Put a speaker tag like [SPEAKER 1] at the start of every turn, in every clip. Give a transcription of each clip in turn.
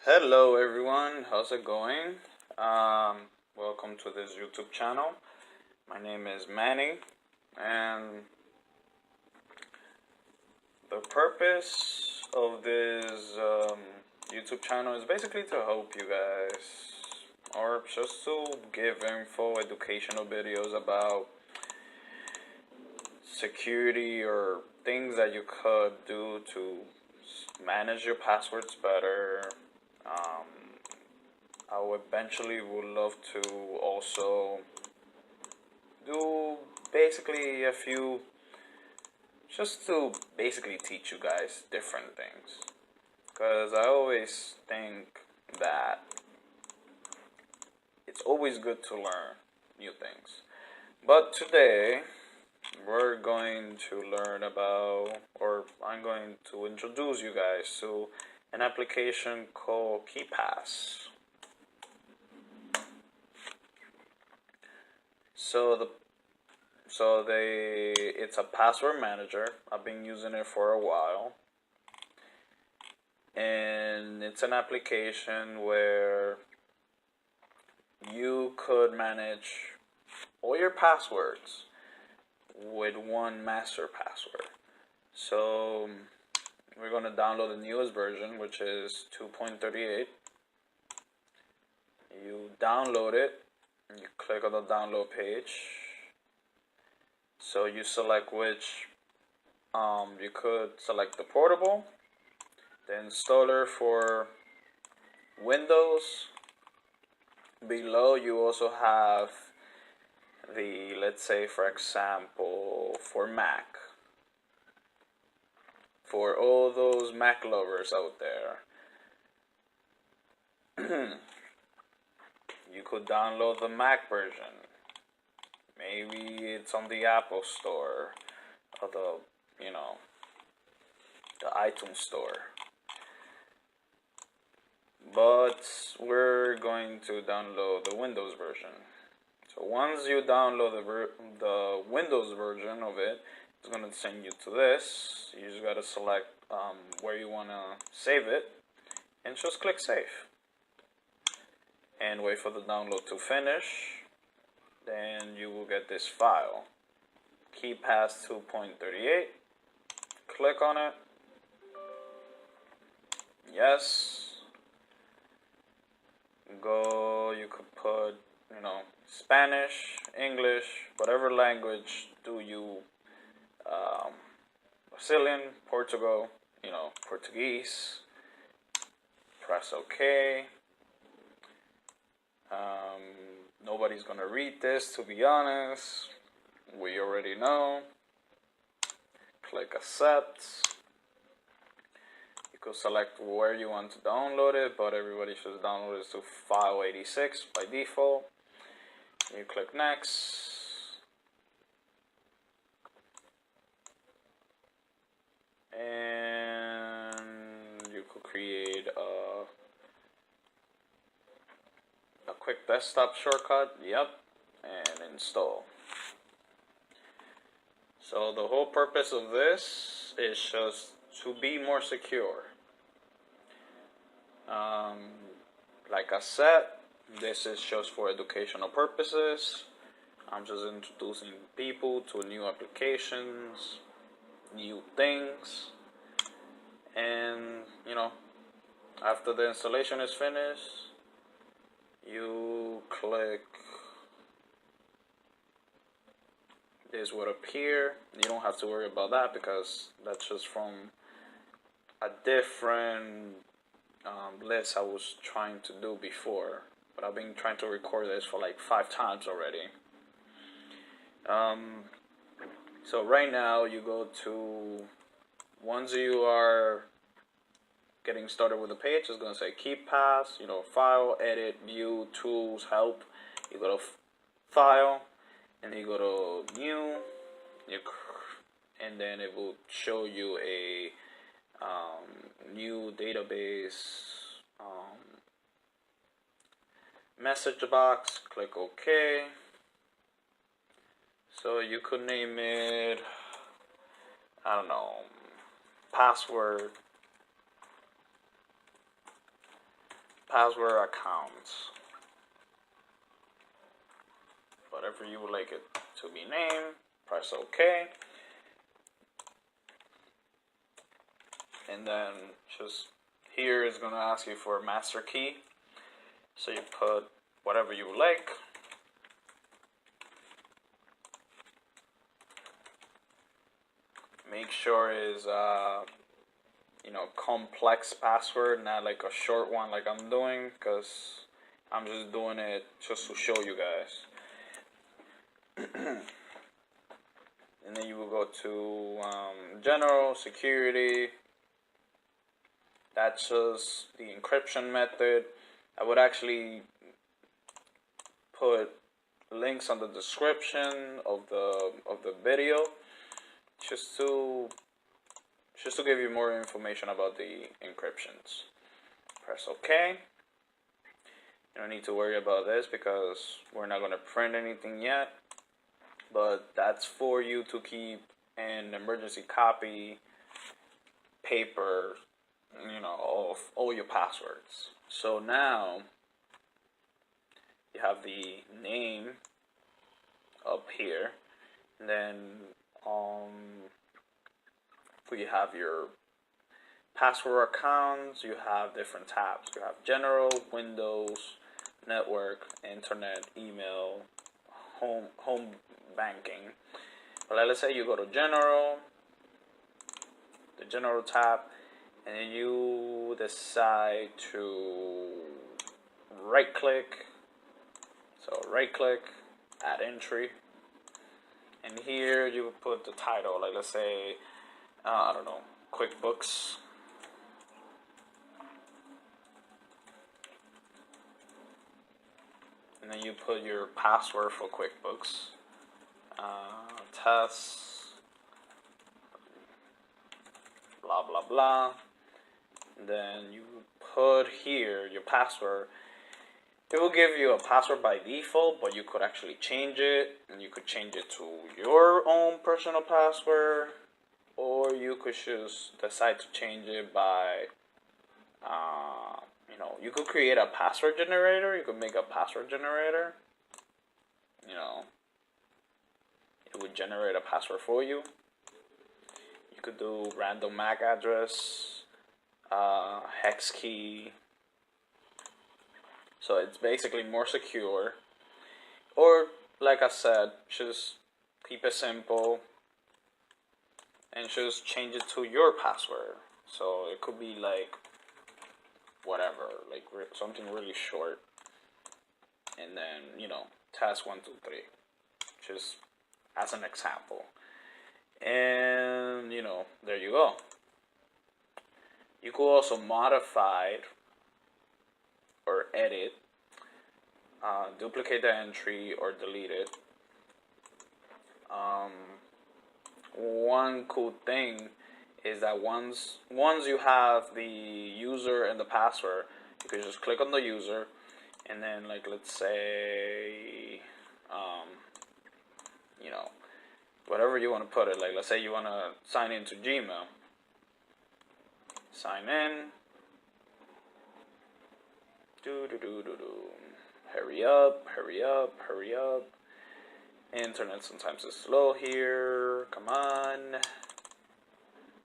[SPEAKER 1] Hello everyone, how's it going? Welcome to this YouTube channel. My name is Manny, and the purpose of this YouTube channel is basically to help you guys, or just to give info, educational videos about security or things that you could do to manage your passwords better. I would eventually would love to also do basically a few, just to basically teach you guys different things. Because I always think that it's always good to learn new things. But today, we're going to learn about, or I'm going to introduce you guys to an application called KeepPass. So the it's a password manager. I've been using it for a while. And it's an application where you could manage all your passwords with one master password. So we're going to download the newest version, which is 2.38. You download it, and you click on the download page. So you select which, you could select the portable, the installer for Windows. Below you also have the, let's say for example, for Mac. For all those Mac lovers out there, you could download the Mac version. Maybe it's on the Apple Store or the iTunes Store. But we're going to download the Windows version. So once you download the Windows version of it, it's going to send you to this. You just got to select where you want to save it, and just click save. And wait for the download to finish. Then you will get this file, KeepPass 2.38. Click on it. Yes. Go, you could put, Spanish, English, whatever language do you, Brazilian, Portugal, Portuguese. Press OK. Nobody's gonna read this, to be honest. We already know. Click accept. You could select where you want to download it, but everybody should download it to file 86 by default. You click next. And you could create a quick desktop shortcut. Yep. And install. So the whole purpose of this is just to be more secure. Like I said, this is just for educational purposes. I'm just introducing people to new applications, new things, and after the installation is finished, you click, this would appear. You don't have to worry about that because that's just from a different list I was trying to do before, but I've been trying to record this for like 5 times already. So right now you go to, once you are getting started with the page, it's going to say KeepPass, file, edit, view, tools, help. You go to file, and you go to new, and then it will show you a new database message box. Click OK. So you could name it, I don't know, password password accounts. Whatever you would like it to be named, press OK. And then just here is going to ask you for a master key. So you put whatever you would like. Make sure is complex password, not like a short one like I'm doing, because I'm just doing it just to show you guys. And then you will go to general security. That's just the encryption method. I would actually put links on the description of the video just to give you more information about the encryptions. Press OK. You don't need to worry about this because we're not going to print anything yet, but that's for you to keep an emergency copy paper, of all your passwords. So now you have the name up here, and then you have your password accounts. You have different tabs. You have general, Windows, network, internet, email, home banking. But let's say you go to general, the general tab, and then you decide to right click. So right click, add entry, and here you would put the title, like let's say I don't know, QuickBooks. And then you put your password for QuickBooks. Test, blah blah blah. And then you put here your password. It will give you a password by default, but you could actually change it, and you could change it to your own personal password, or you could just decide to change it by, you could create a password generator. You could make a password generator. It would generate a password for you. You could do random MAC address, hex key. So it's basically more secure. Or, like I said, just keep it simple and just change it to your password. So it could be like whatever, like something really short. And then, test 1, 2, 3. Just as an example. And, there you go. You could also modify it or edit, duplicate the entry or delete it. One cool thing is that once you have the user and the password, you can just click on the user, and then like let's say whatever you want to put it, like let's say you want to sign into Gmail. Sign in. Hurry up, hurry up, hurry up. Internet sometimes is slow here. Come on.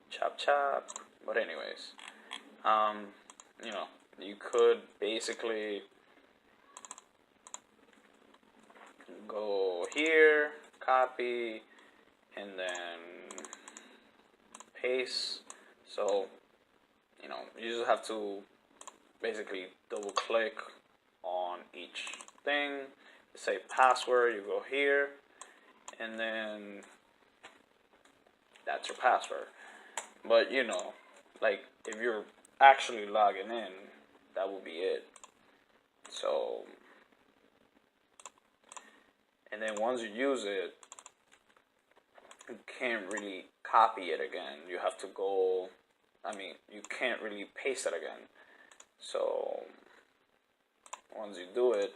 [SPEAKER 1] Chop chop. But anyways, you could basically go here, copy, and then paste. So, you just have to basically double click on each thing. Say password, you go here, and then that's your password. But like if you're actually logging in, that will be it. So, and then once you use it, you can't really copy it again. You have to go, you can't really paste it again. So once you do it,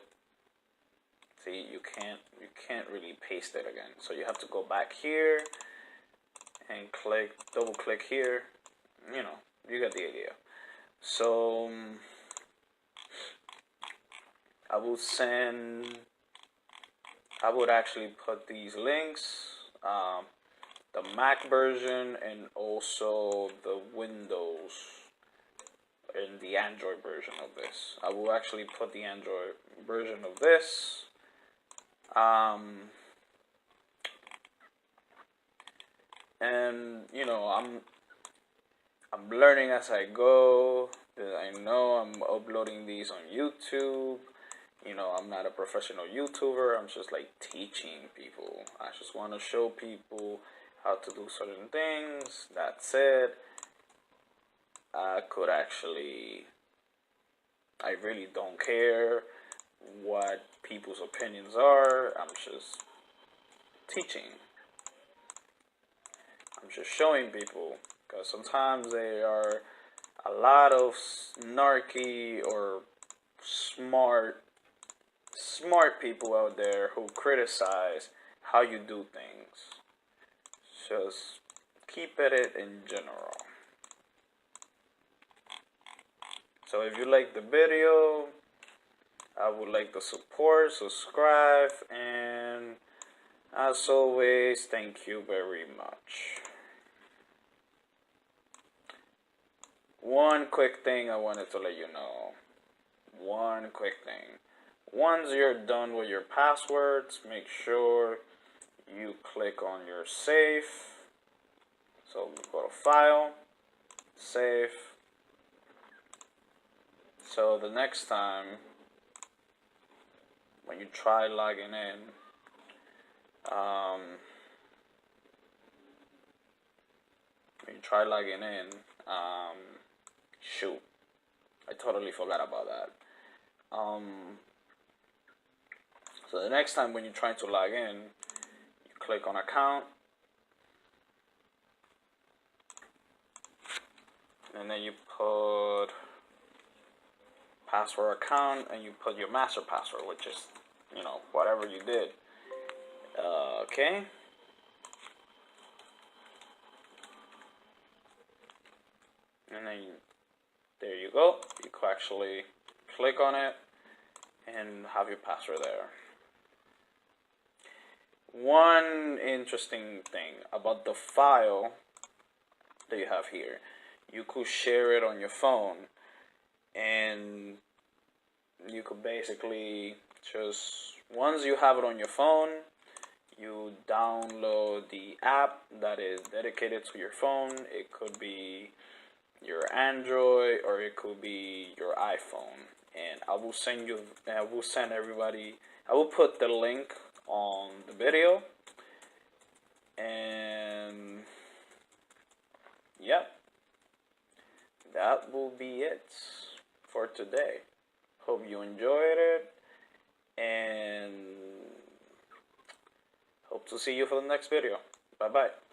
[SPEAKER 1] see, you can't really paste it again. So you have to go back here and double click here. You get the idea. So I would actually put these links, the Mac version and also the Windows and the Android version of this. I will actually put the Android version of this. And you know, I'm learning as I go. I know I'm uploading these on YouTube. You know, I'm not a professional YouTuber. I'm just like teaching people. I just want to show people how to do certain things. That's it. I really don't care what people's opinions are. I'm just teaching. I'm just showing people, because sometimes there are a lot of snarky or smart people out there who criticize how you do things. Just keep it in general. So if you like the video, I would like the support, subscribe, and as always, thank you very much. One quick thing I wanted to let you know. One quick thing. Once you're done with your passwords, make sure you click on your save. So go to File, Save. So the next time when you try logging in, shoot, I totally forgot about that. So the next time when you're trying to log in, you click on account, and then you put password account, and you put your master password, which is, you know, whatever you did. Okay. And then there you go. You can actually click on it and have your password there. One interesting thing about the file that you have here, you could share it on your phone, and you could basically just, once you have it on your phone, you download the app that is dedicated to your phone. It could be your Android or it could be your iPhone, and I will put the link on the video, and yep, that will be it for today. Hope you enjoyed it, and hope to see you for the next video. Bye bye.